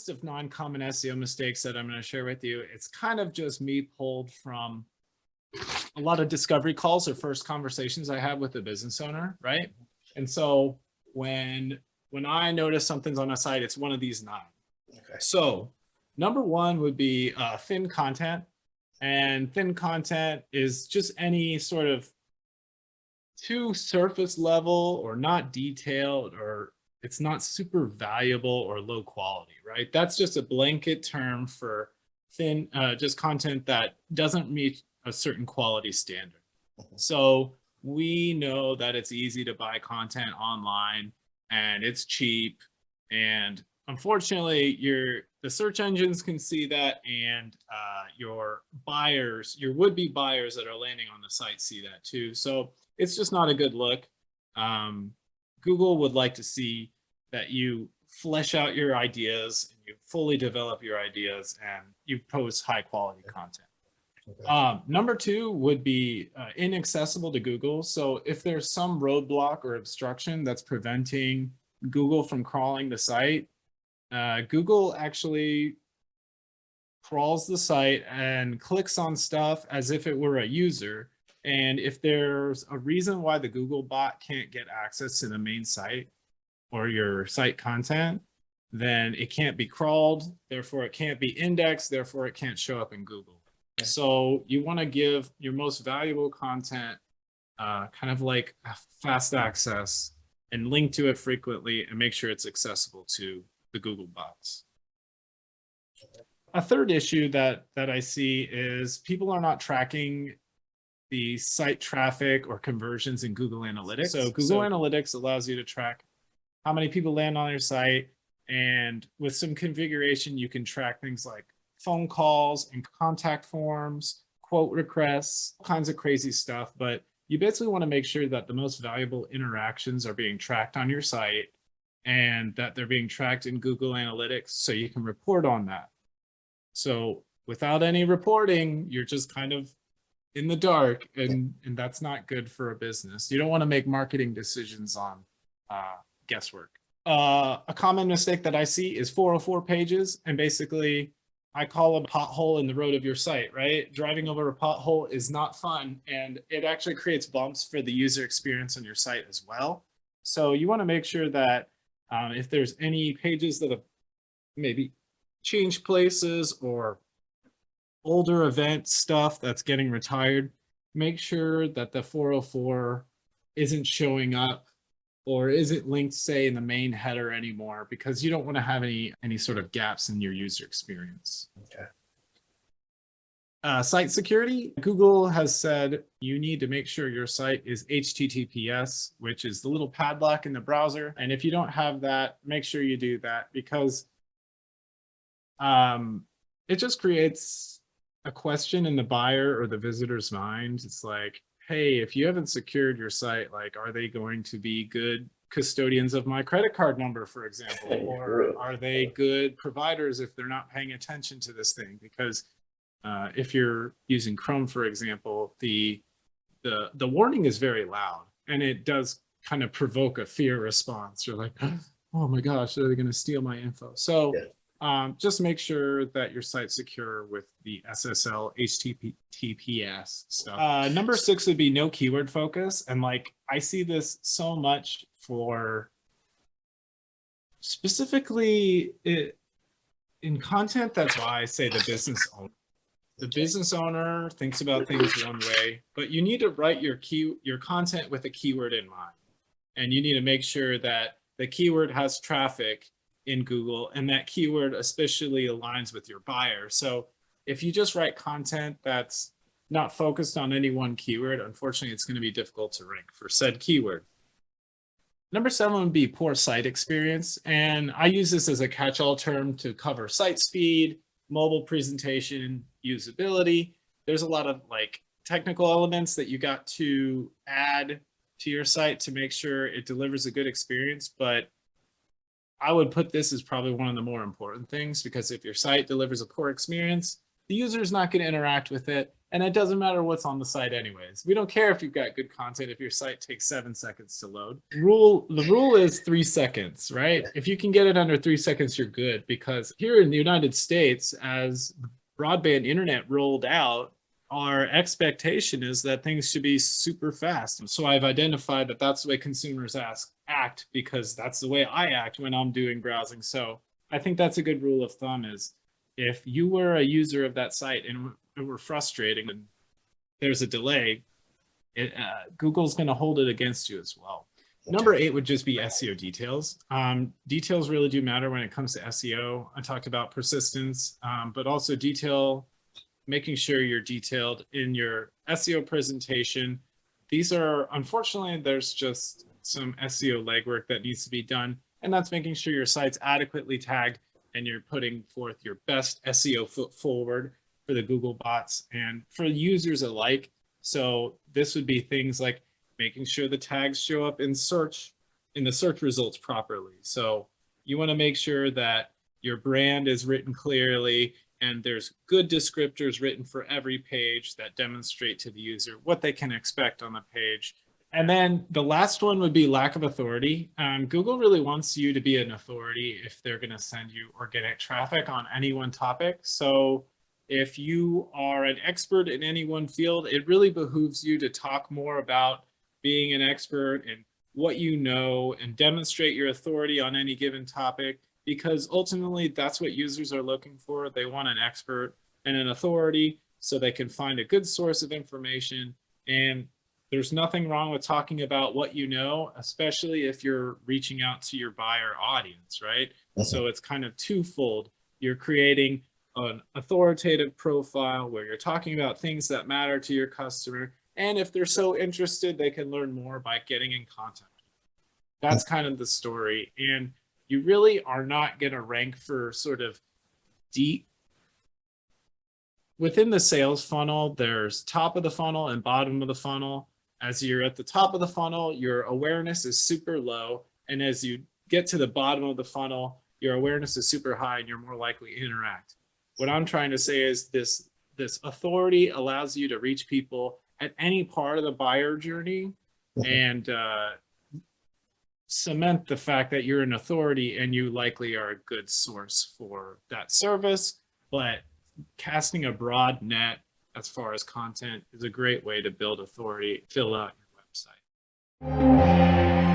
list of non-common SEO mistakes that I'm going to share with you, it's kind of just me pulled from a lot of discovery calls or first conversations I have with a business owner, right? And so when I notice something's on a site, it's one of these 9. Okay. So number 1 would be thin content. And thin content is just any sort of too surface level or not detailed, or it's not super valuable or low quality, right? That's just a blanket term for thin, just content that doesn't meet a certain quality standard. So we know that it's easy to buy content online and it's cheap, and unfortunately the search engines can see that, and your buyers, your would-be buyers that are landing on the site see that too. So it's just not a good look. Google would like to see that you flesh out your ideas and you fully develop your ideas and you post high quality content. Okay. Number 2 would be inaccessible to Google. So if there's some roadblock or obstruction that's preventing Google from crawling the site, Google actually crawls the site and clicks on stuff as if it were a user. And if there's a reason why the Google bot can't get access to the main site or your site content, then it can't be crawled, therefore it can't be indexed, therefore it can't show up in Google. Okay. So you want to give your most valuable content kind of like fast access and link to it frequently and make sure it's accessible to the Google bots. A third issue that I see is people are not tracking the site traffic or conversions in Google Analytics. So Google Analytics allows you to track how many people land on your site. And with some configuration, you can track things like phone calls and contact forms, quote requests, all kinds of crazy stuff. But you basically want to make sure that the most valuable interactions are being tracked on your site and that they're being tracked in Google Analytics so you can report on that. So without any reporting, you're just kind of in the dark, and that's not good for a business. You don't want to make marketing decisions on guesswork. A common mistake that I see is 404 pages, and basically I call a pothole in the road of your site, right? Driving over a pothole is not fun, and it actually creates bumps for the user experience on your site as well. So you want to make sure that if there's any pages that have maybe changed places or older event stuff that's getting retired, make sure that the 404 isn't showing up or isn't linked, say, in the main header anymore, because you don't want to have any sort of gaps in your user experience. Okay. Site security. Google has said you need to make sure your site is HTTPS, which is the little padlock in the browser. And if you don't have that, make sure you do that, because it just creates a question in the buyer or the visitor's mind. It's like, hey, if you haven't secured your site, like, are they going to be good custodians of my credit card number, for example? Or are they good providers if they're not paying attention to this thing? Because if you're using Chrome, for example, the warning is very loud, and it does kind of provoke a fear response. You're like, oh my gosh, are they going to steal my info? So just make sure that your site's secure with the SSL HTTPS stuff. Number 6 would be no keyword focus. And like, I see this so much for specifically in content. That's why I say the business owner. The business owner thinks about things one way, but you need to write your content with a keyword in mind. And you need to make sure that the keyword has traffic in Google, and that keyword especially aligns with your buyer. So if you just write content that's not focused on any one keyword, unfortunately, it's going to be difficult to rank for said keyword. Number 7 would be poor site experience. And I use this as a catch-all term to cover site speed, mobile presentation, usability. There's a lot of like technical elements that you got to add to your site to make sure it delivers a good experience. But I would put this as probably one of the more important things, because if your site delivers a poor experience, the user is not going to interact with it. And it doesn't matter what's on the site anyways. We don't care if you've got good content if your site takes 7 seconds to load. The rule is 3 seconds, right? If you can get it under 3 seconds, you're good. Because here in the United States, as broadband internet rolled out, our expectation is that things should be super fast. So I've identified that that's the way consumers act, because that's the way I act when I'm doing browsing. So I think that's a good rule of thumb is if you were a user of that site and it were frustrating and there's a delay, Google's going to hold it against you as well. Number 8 would just be SEO details. Details really do matter when it comes to SEO. I talked about persistence, but also making sure you're detailed in your SEO presentation. These are, unfortunately, there's just some SEO legwork that needs to be done, and that's making sure your site's adequately tagged and you're putting forth your best SEO foot forward for the Google bots and for users alike. So this would be things like making sure the tags show up in the search results properly. So you want to make sure that your brand is written clearly and there's good descriptors written for every page that demonstrate to the user what they can expect on the page. And then the last one would be lack of authority. Google really wants you to be an authority if they're going to send you organic traffic on any one topic. So if you are an expert in any one field, it really behooves you to talk more about being an expert and what you know and demonstrate your authority on any given topic, because ultimately that's what users are looking for. They want an expert and an authority so they can find a good source of information. And there's nothing wrong with talking about what you know, especially if you're reaching out to your buyer audience, right? So it's kind of twofold. You're creating an authoritative profile where you're talking about things that matter to your customer. And if they're so interested, they can learn more by getting in contact. That's kind of the story. And you really are not going to rank for sort of deep. Within the sales funnel, there's top of the funnel and bottom of the funnel. As you're at the top of the funnel, your awareness is super low. And as you get to the bottom of the funnel, your awareness is super high and you're more likely to interact. What I'm trying to say is this authority allows you to reach people at any part of the buyer journey and cement the fact that you're an authority and you likely are a good source for that service. But casting a broad net as far as content is a great way to build authority, fill out your website.